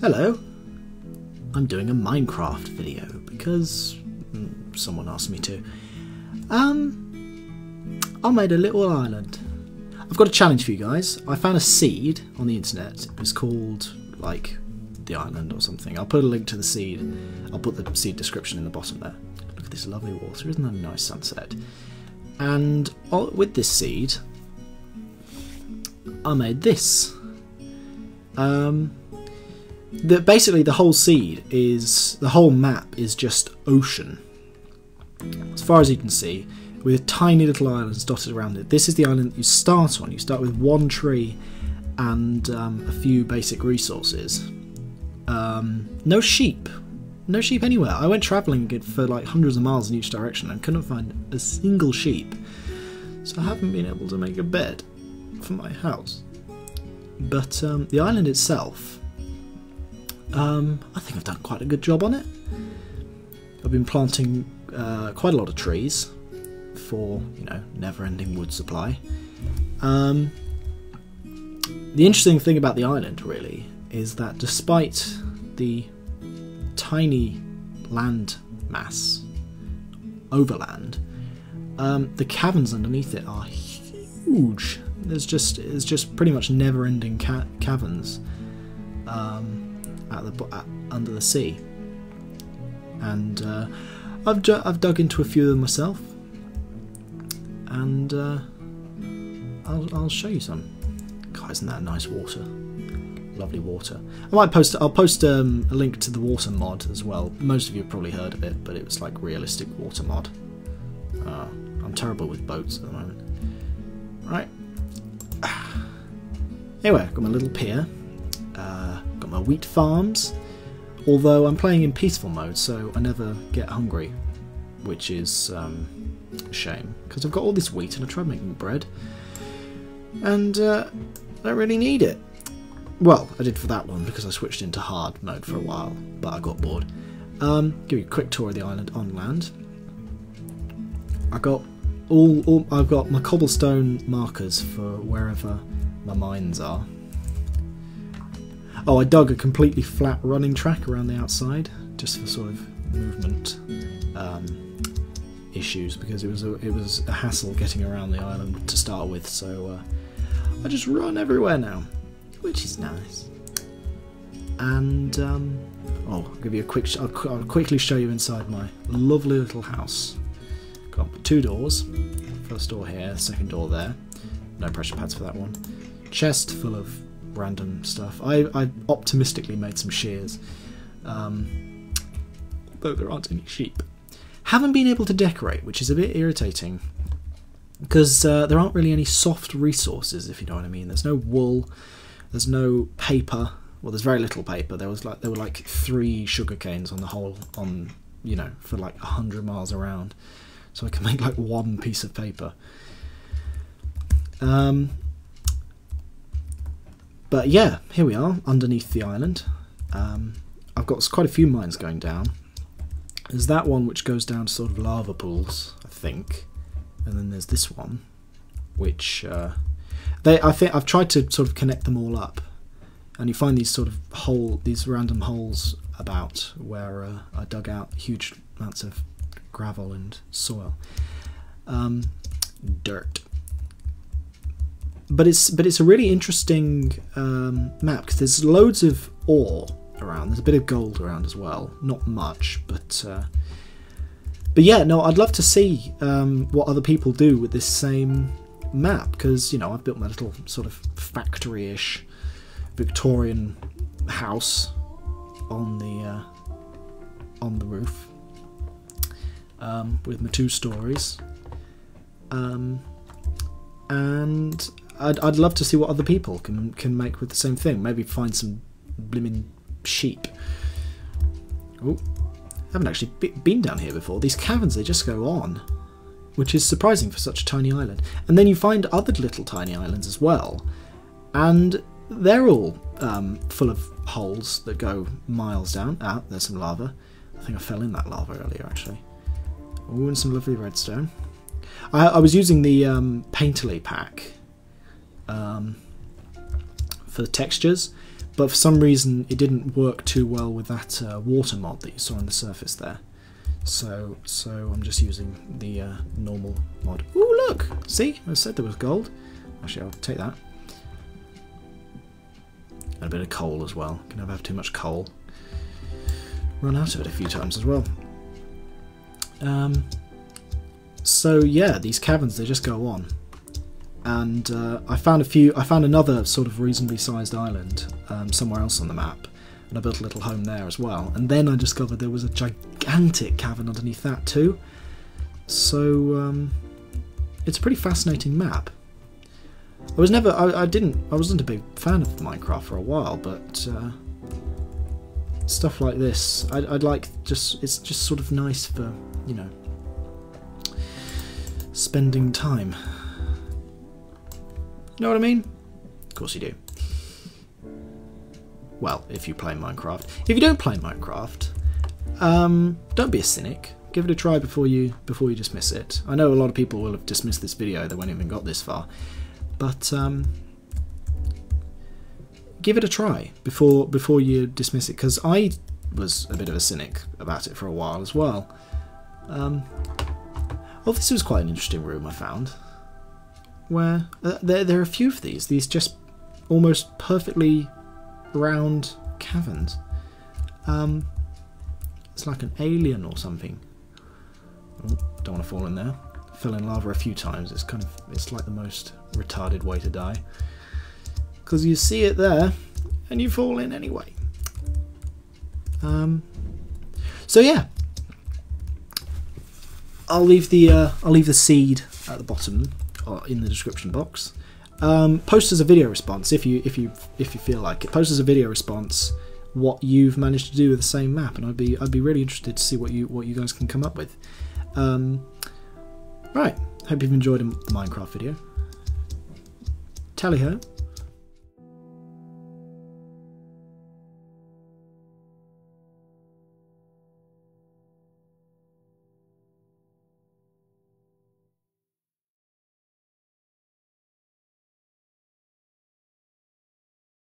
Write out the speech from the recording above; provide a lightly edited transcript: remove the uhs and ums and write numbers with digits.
Hello, I'm doing a Minecraft video because someone asked me to. I made a little island. I've got a challenge for you guys. I found a seed on the internet. It was called, like, the island or something. I'll put a link to the seed. I'll put the seed description in the bottom there. Look at this lovely water. Isn't that a nice sunset? And with this seed, I made this. Basically the whole seed is, the whole map is just ocean. As far as you can see, with tiny little islands dotted around it. This is the island that you start on. You start with one tree and a few basic resources. No sheep. No sheep anywhere. I went travelling for like hundreds of miles in each direction and couldn't find a single sheep. So I haven't been able to make a bed for my house. But the island itself, I think I've done quite a good job on it. I've been planting quite a lot of trees for, you know, never-ending wood supply. The interesting thing about the island, really, is that despite the tiny land mass, overland, the caverns underneath it are huge. It's just pretty much never-ending caverns under the sea, and I've dug into a few of them myself, and I'll show you some. God, isn't that nice water? Lovely water. I'll post a link to the water mod as well. Most of you have probably heard of it, but it was like realistic water mod. I'm terrible with boats at the moment. Right. Anyway, I've got my little pier. Got my wheat farms. Although I'm playing in peaceful mode, so I never get hungry, which is a shame, because I've got all this wheat and I tried making bread, and I don't really need it. Well, I did for that one because I switched into hard mode for a while, but I got bored. Give you a quick tour of the island on land. I've got my cobblestone markers for wherever my mines are. Oh, I dug a completely flat running track around the outside, just for sort of movement issues, because it was a hassle getting around the island to start with. So I just run everywhere now, which is nice. And I'll give you a quick. I'll quickly show you inside my lovely little house. Got 2 doors. First door here, second door there. No pressure pads for that one. Chest full of random stuff. I optimistically made some shears, though there aren't any sheep. Haven't been able to decorate, which is a bit irritating, because there aren't really any soft resources, if you know what I mean. There's no wool, there's no paper. Well, there's very little paper. There were like 3 sugar canes on the whole, you know, for like 100 miles around, so I can make like 1 piece of paper. But yeah, here we are, underneath the island. I've got quite a few mines going down. There's that one which goes down to sort of lava pools, I think. And then there's this one, which I think I've tried to sort of connect them all up. And you find these sort of these random holes about where I dug out huge amounts of gravel and soil. Dirt. But it's a really interesting map, because there's loads of ore around. There's a bit of gold around as well. Not much, but yeah, no, I'd love to see what other people do with this same map, because, you know, I've built my little sort of factory-ish Victorian house on the roof with my 2 stories, and I'd love to see what other people can make with the same thing. Maybe find some blimmin' sheep. Oh, I haven't actually been down here before. These caverns, they just go on, which is surprising for such a tiny island. And then you find other little tiny islands as well, and they're all full of holes that go miles down. Ah, there's some lava. I think I fell in that lava earlier, actually. Oh, and some lovely redstone. I was using the Painterly pack for the textures, but for some reason it didn't work too well with that water mod that you saw on the surface there. So I'm just using the normal mod. Ooh, look! See? I said there was gold. Actually, I'll take that. And a bit of coal as well. Can never have too much coal. Run out of it a few times as well. So yeah, these caverns, they just go on. And I found another sort of reasonably sized island somewhere else on the map, and I built a little home there as well. And then I discovered there was a gigantic cavern underneath that too. So it's a pretty fascinating map. I wasn't a big fan of Minecraft for a while, but stuff like this, I'd like it's just sort of nice for, you know, spending time. You know what I mean? Of course you do. Well, if you play Minecraft. If you don't play Minecraft, don't be a cynic. Give it a try before you dismiss it. I know a lot of people will have dismissed this video, they won't even got this far. But give it a try before you dismiss it, because I was a bit of a cynic about it for a while as well. Oh, this was quite an interesting room I found, where there are a few of these just almost perfectly round caverns. It's like an alien or something. Oh, don't want to fall in there. Fell in lava a few times. It's like the most retarded way to die, because you see it there and you fall in anyway. So yeah, I'll leave the seed at the bottom or in the description box. Post as a video response if you feel like it. Post as a video response what you've managed to do with the same map, and I'd be really interested to see what you guys can come up with. Right, hope you've enjoyed the Minecraft video. Tally ho.